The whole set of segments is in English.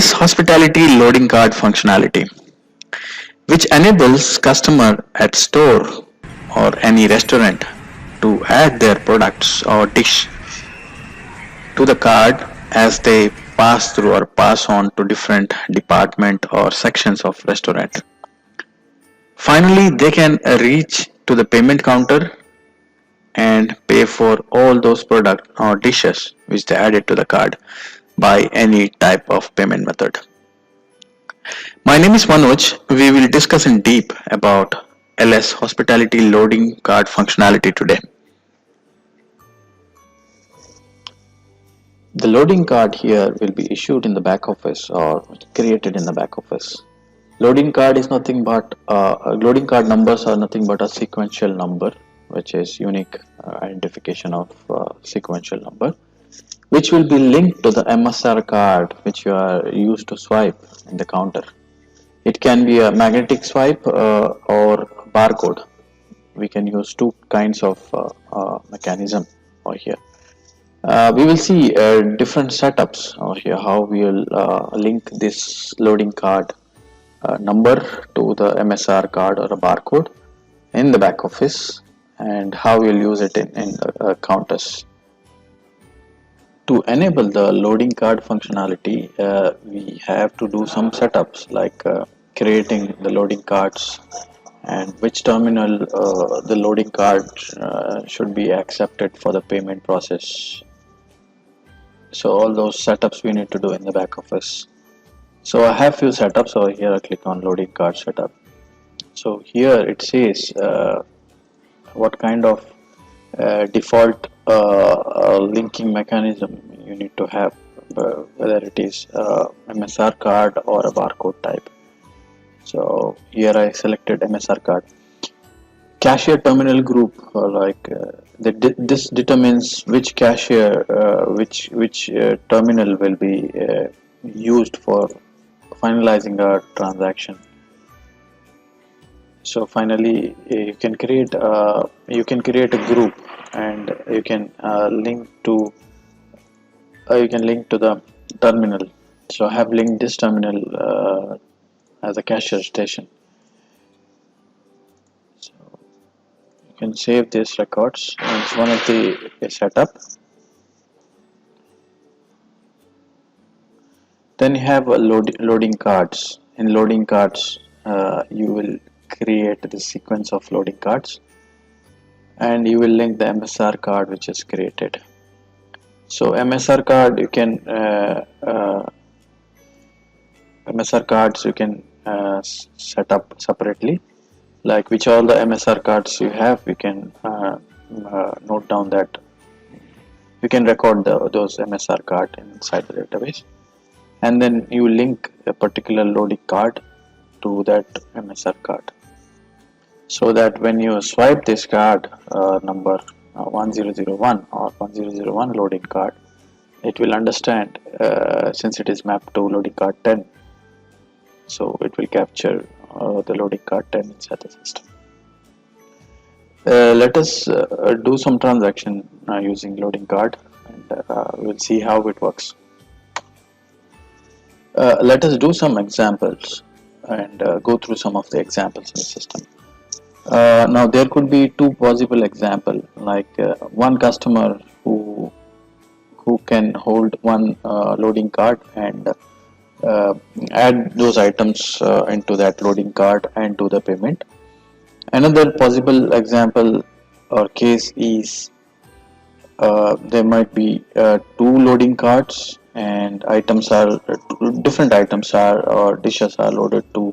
LS Hospitality Loading Card functionality, which enables customer at store or any restaurant to add their products or dish to the card as they pass through or pass on to different department or sections of restaurant. Finally, they can reach to the payment counter and pay for all those products or dishes which they added to the card by any type of payment method. My name is Manoj. We will discuss in deep about LS Hospitality Loading Card functionality today. The loading card here will be issued in the back office or created in the back office. Loading card numbers are nothing but a sequential number, which is unique identification of sequential number, which will be linked to the MSR card which you are used to swipe in the counter. It can be a magnetic swipe or barcode. We can use two kinds of mechanism over here. We will see different setups over here, how we will link this loading card number to the MSR card or a barcode in the back office, and how we'll use it in counters. To enable the loading card functionality, we have to do some setups like creating the loading cards and which terminal the loading card should be accepted for the payment process. So all those setups we need to do in the back office. So I have few setups over here. I click on loading card setup. So here it says what kind of default linking mechanism you need to have, whether it is MSR card or a barcode type. So here I selected MSR card. Cashier terminal group, this determines which cashier, which terminal will be used for finalizing a transaction. So finally, you can create a group, and you can link to the terminal. So I have linked this terminal as a cashier station. So you can save these records. It's one of the setup. Then you have loading cards. In loading cards, you will create the sequence of loading cards, and you will link the MSR card which is created. So MSR card you can MSR cards you can set up separately, like which all the MSR cards you have. You can note down that you can record those MSR card inside the database, and then you link a particular loading card to that MSR card, so that when you swipe this card number 1001 or 1001 loading card, it will understand, since it is mapped to loading card 10, so it will capture the loading card 10 inside the system. Let us do some transaction using loading card, and we'll see how it works. Let us do some examples and go through some of the examples in the system. Now there could be two possible examples, like one customer who can hold one loading card and add those items into that loading card and do the payment. Another possible example or case is there might be two loading cards, and different items or dishes are loaded to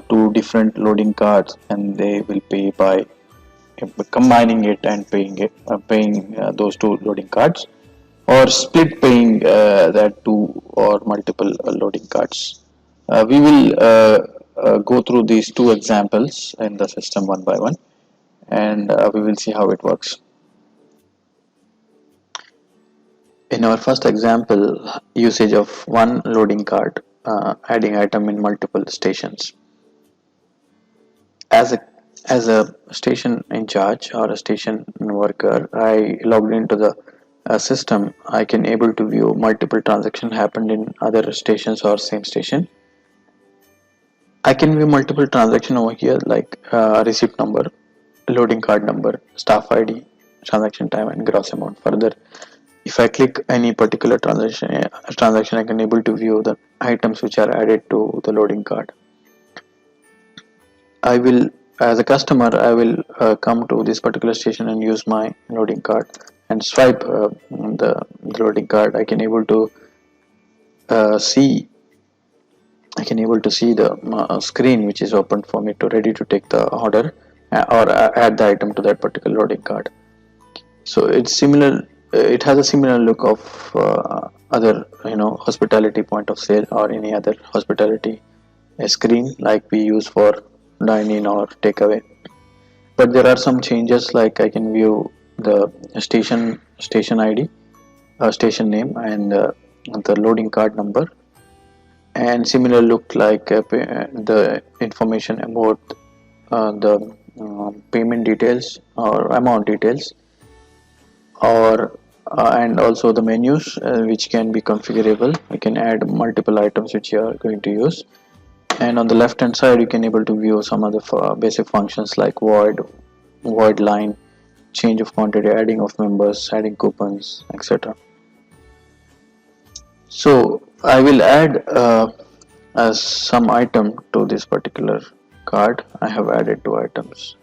two different loading cards, and they will pay by combining it and paying those two loading cards, or split paying that two or multiple loading cards. We will go through these two examples in the system one by one, and we will see how it works. In our first example, usage of one loading card, adding item in multiple stations. As a station in charge or a station worker, I logged into the system, I can able to view multiple transaction happened in other stations or same station. I can view multiple transaction over here, like receipt number, loading card number, staff ID, transaction time, and gross amount. Further, if I click any particular transaction, I can able to view the items which are added to the loading card. I will, as a customer, I will come to this particular station and use my loading card and swipe the loading card. See I can able to see the screen which is open for me to ready to take the order or add the item to that particular loading card. So it's similar. It has a similar look of other hospitality point of sale or any other hospitality screen like we use for dine-in or takeaway. But there are some changes, like I can view the station ID, station name, and the loading card number, and similar look like the information about the payment details or amount details, or and also the menus which can be configurable. You can add multiple items which you are going to use, and on the left hand side you can able to view some other basic functions like void line, change of quantity, adding of members, adding coupons, etc. So I will add as some item to this particular card. I have added two items.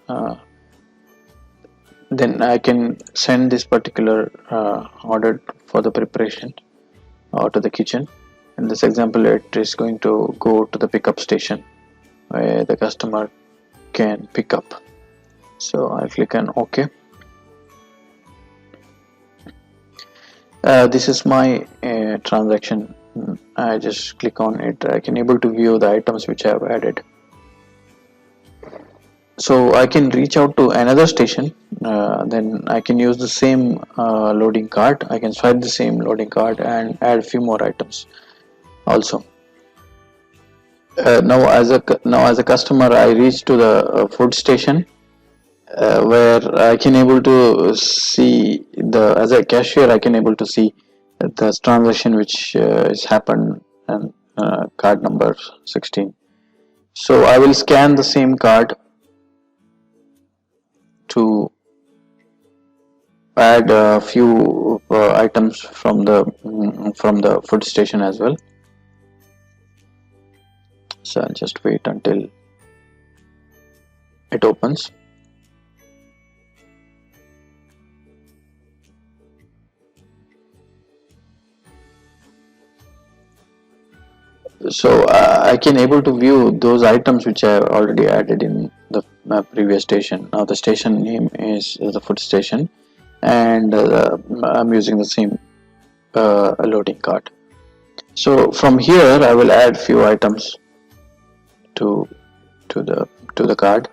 Then I can send this particular order for the preparation or to the kitchen. In this example, it is going to go to the pickup station where the customer can pick up. So I click on OK. This is my transaction. I just click on it. I can able to view the items which I have added. So I can reach out to another station. Then I can use the same loading card. I can swipe the same loading card and add a few more items also. Now as a customer, I reach to the food station where I can able to see as a cashier, I can able to see the transaction which is happened, and card number 16. So I will scan the same card to add a few items from the food station as well. So I'll just wait until it opens. So I can able to view those items which I have already added in the previous station. Now the station name is the food station, and I'm using the same loading card. So from here I will add few items to the card.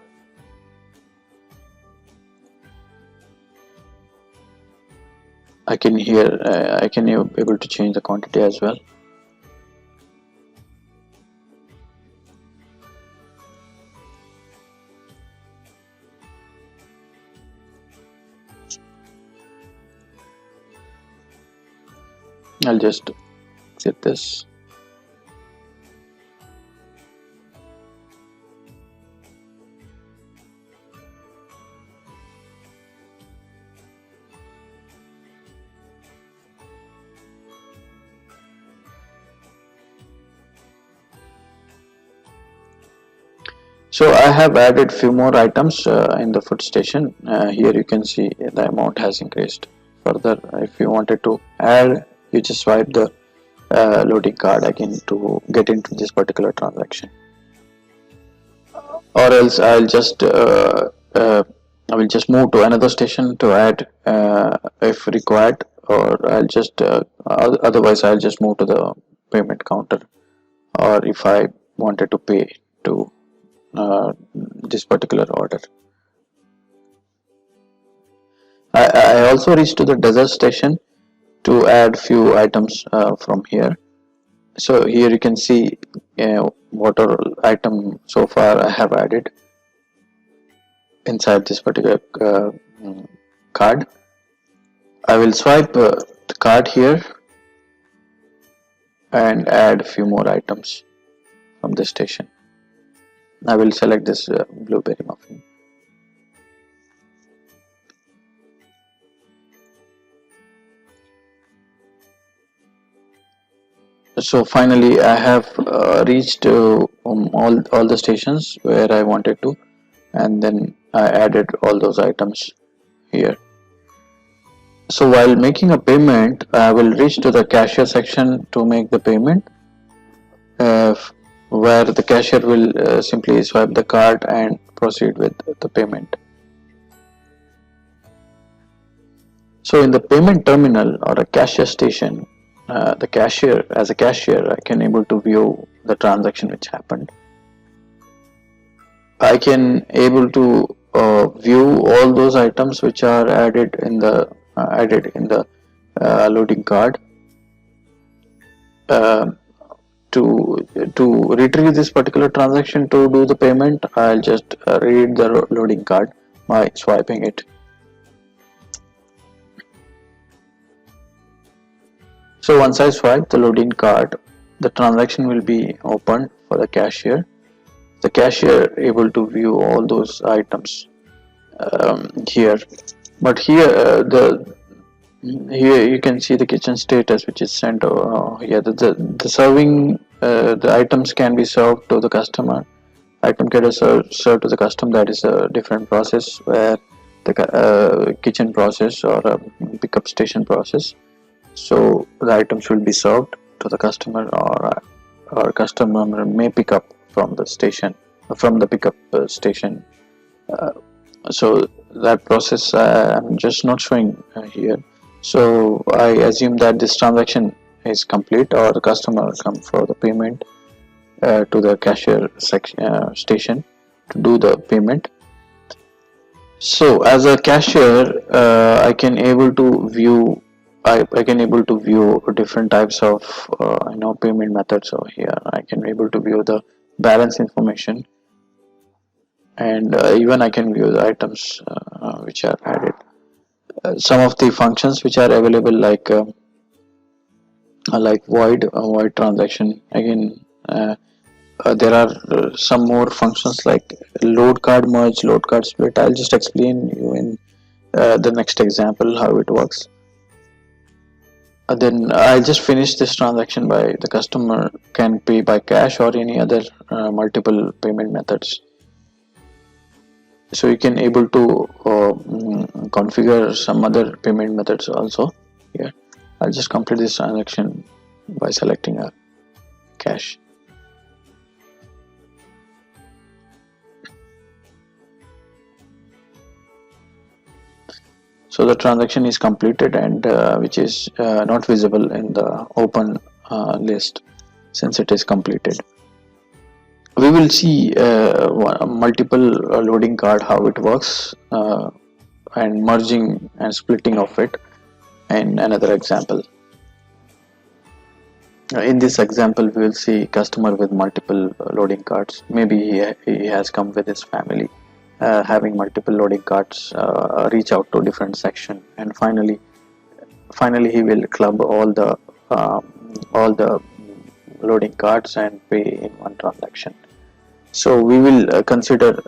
I can able to change the quantity as well. I'll just set this. So I have added few more items in the food station. Here you can see the amount has increased. Further, if you wanted to add, you just swipe the loading card again to get into this particular transaction. Or else I will just move to another station to add if required, or I'll just otherwise I'll just move to the payment counter, or if I wanted to pay to this particular order. I also reached to the dessert station to add few items from here. So here you can see what all item so far I have added inside this particular card. I will swipe the card here and add a few more items from this station. I will select this blueberry muffin. So finally I have reached all the stations where I wanted to, and then I added all those items here. So while making a payment, I will reach to the cashier section to make the payment, uh, where the cashier will simply swipe the card and proceed with the payment. So in the payment terminal or a cashier station, the cashier, as a cashier, I can able to view the transaction which happened. I can able to view all those items which are added in the loading card. Uh, to retrieve this particular transaction to do the payment, I'll just read the loading card by swiping it. So once I swipe the loading card, the transaction will be opened for the cashier. The cashier able to view all those items here. But here here you can see the kitchen status which is sent. Yeah, the serving the items can be served to the customer. Item can be served to the customer. That is a different process, where the kitchen process or pickup station process. So the items will be served to the customer, or customer may pick up from the station, from the pickup station. Uh, so that process I'm just not showing here. So I assume that this transaction is complete, or the customer come for the payment to the cashier station to do the payment. So as a cashier, I can able to view I can able to view different types of payment methods over here. I can able to view the balance information, and even I can view the items which are added. Some of the functions which are available, like void transaction. Again, there are some more functions like load card merge, load card split. I'll just explain you in the next example how it works. Then I'll just finish this transaction by the customer can pay by cash or any other multiple payment methods. So you can able to configure some other payment methods also here. I'll just complete this transaction by selecting a cash. So the transaction is completed, and which is not visible in the open list since it is completed. We will see multiple loading card, how it works, and merging and splitting of it in another example. In this example, we will see customer with multiple loading cards. Maybe he has come with his family, having multiple loading cards, reach out to different section, and finally he will club all the loading cards and pay in one transaction. So we will consider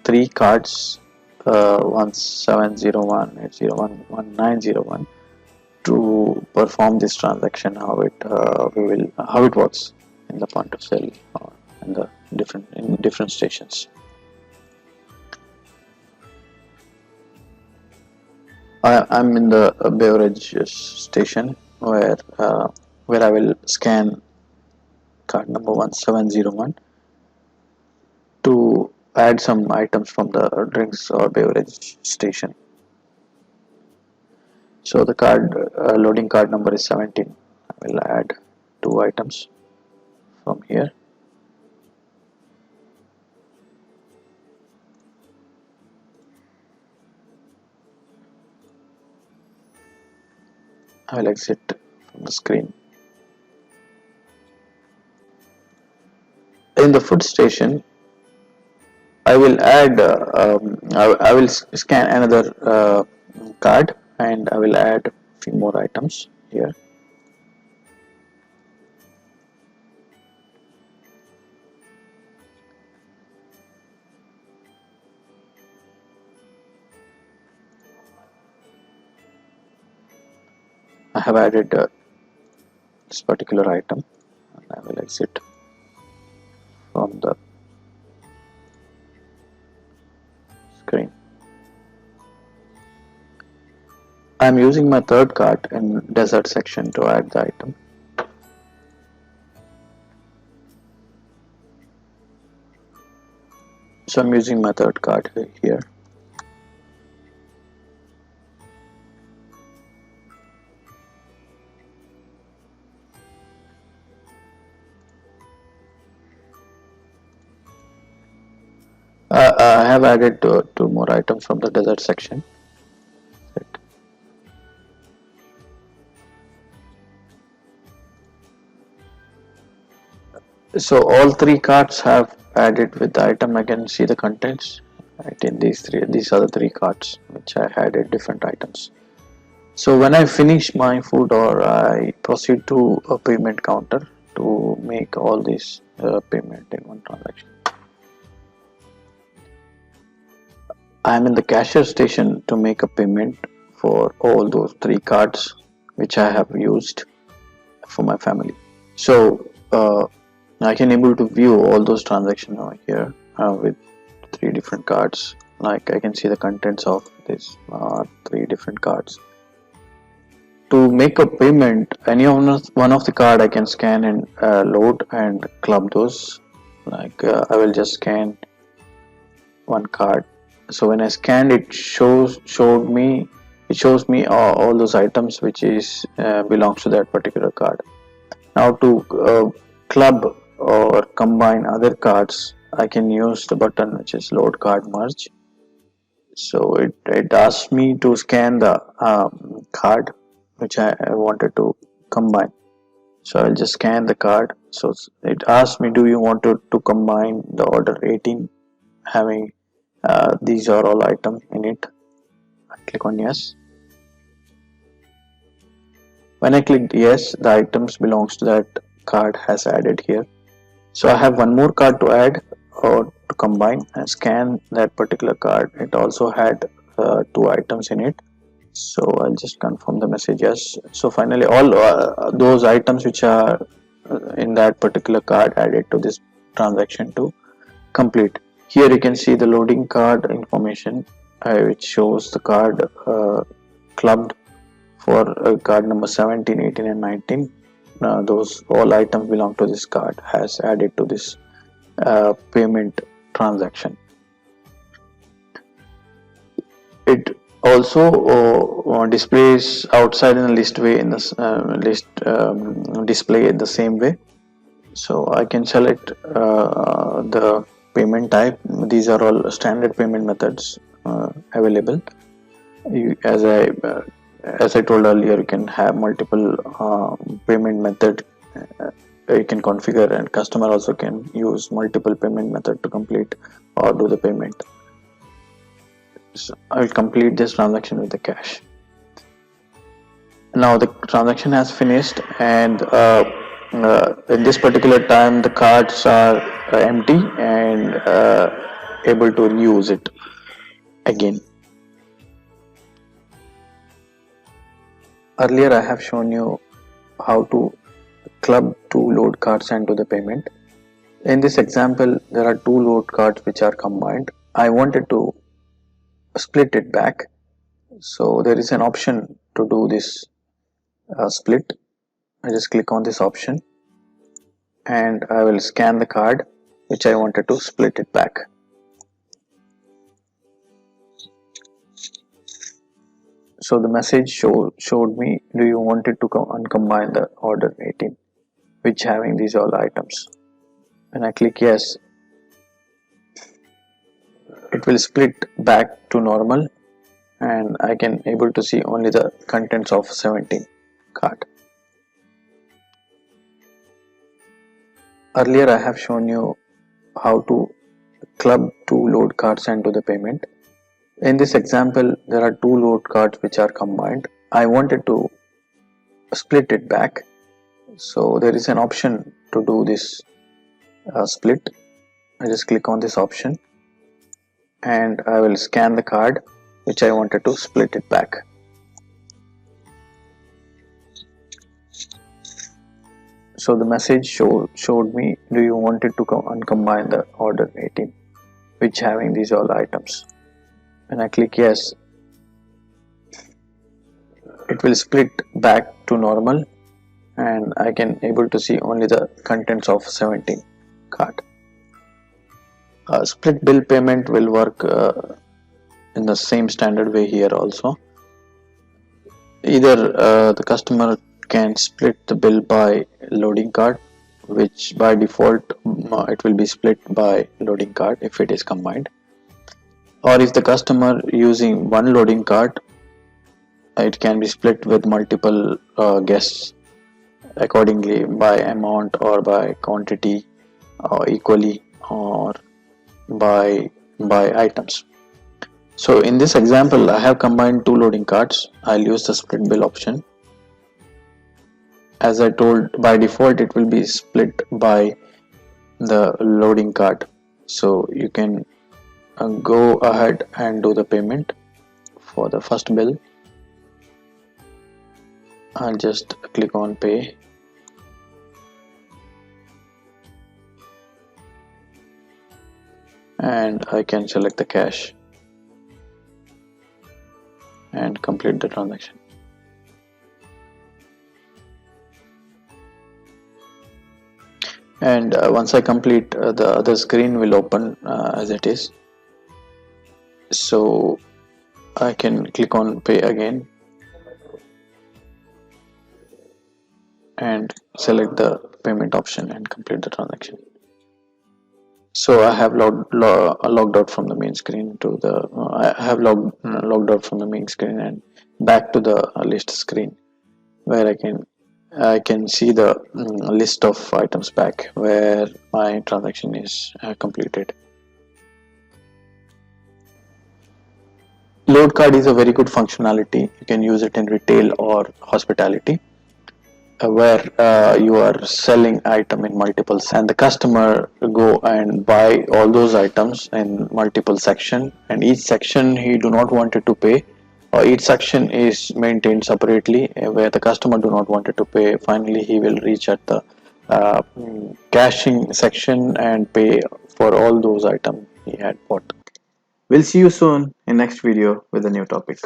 3 cards, 1701, 801, 1901, to perform this transaction. How it works in the point of sale or in the different stations. I'm in the beverage station where I will scan card number 1701 to add some items from the drinks or beverage station. So the card loading card number is 17. I will add 2 items from here. I will exit from the screen. In the food station, I will add I will scan another card and I will add few more items here. I have added this particular item, and I will exit from the screen. I am using my third cart in desert section to add the item. So I'm using my third cart here. I have added two more items from the desert section. So all three carts have added with the item. I can see the contents. Right, in these are the three carts which I added different items. So when I finish my food, or I proceed to a payment counter to make all this payment in one transaction. I am in the cashier station to make a payment for all those three cards which I have used for my family. So I can able to view all those transactions over here with three different cards. Like I can see the contents of this three different cards. To make a payment, any one of the card I can scan and load and club those. Like I will just scan one card. So when I scanned, it shows me all those items which is belongs to that particular card. Now to club or combine other cards, I can use the button which is load card merge. So it asks me to scan the card which I wanted to combine. So I'll just scan the card. So it asks me, do you want to combine the order 18 having these are all items in it. I click on yes. When I clicked yes, the items belongs to that card has added here. So I have one more card to add or to combine and scan that particular card. It also had two items in it. So I'll just confirm the message yes. So finally all those items which are in that particular card added to this transaction to complete. Here you can see the loading card information which shows the card clubbed for card number 17, 18 and 19. Those all items belong to this card has added to this payment transaction. It also displays outside in a list way in this list display in the same way. So I can select the payment type. These are all standard payment methods available. As I told earlier, you can have multiple payment method. You can configure, and customer also can use multiple payment method to complete or do the payment. So I will complete this transaction with the cash. Now the transaction has finished, and in this particular time the cards are empty and able to use it again. Earlier I have shown you how to club two load cards and do the payment. In this example there are two load cards which are combined. I wanted to split it back, so there is an option to do this split. I just click on this option and I will scan the card which I wanted to split it back. So the message showed me, do you want it to uncombine the order 18 which having these all items. When I click yes, it will split back to normal and I can able to see only the contents of 17 card. Earlier I have shown you how to club two load cards and do the payment. In this example, there are two load cards which are combined. I wanted to split it back, so there is an option to do this split. I just click on this option and I will scan the card which I wanted to split it back. So the message showed me, do you wanted to uncombine the order 18 which having these all items. When I click yes, it will split back to normal and I can able to see only the contents of 17 card. Split bill payment will work in the same standard way here also. Either the customer can split the bill by loading card, which by default it will be split by loading card if it is combined, or if the customer using one loading card, it can be split with multiple guests accordingly by amount or by quantity or equally or by items. So in this example I have combined two loading cards. I'll use the split bill option. As I told, by default it will be split by the loading card, so you can go ahead and do the payment for the first bill. I'll just click on pay and I can select the cash and complete the transaction. And once I complete, the other screen will open as it is, so I can click on pay again and select the payment option and complete the transaction. So I have logged out from the main screen to the I have logged out from the main screen and back to the list screen, where I can see the list of items back where my transaction is completed. Load card is a very good functionality. You can use it in retail or hospitality, where you are selling item in multiples and the customer go and buy all those items in multiple section, and each section he do not wanted to pay, or each section is maintained separately where the customer do not wanted to pay. Finally he will reach at the cashing section and pay for all those items he had bought. We'll see you soon in next video with a new topic.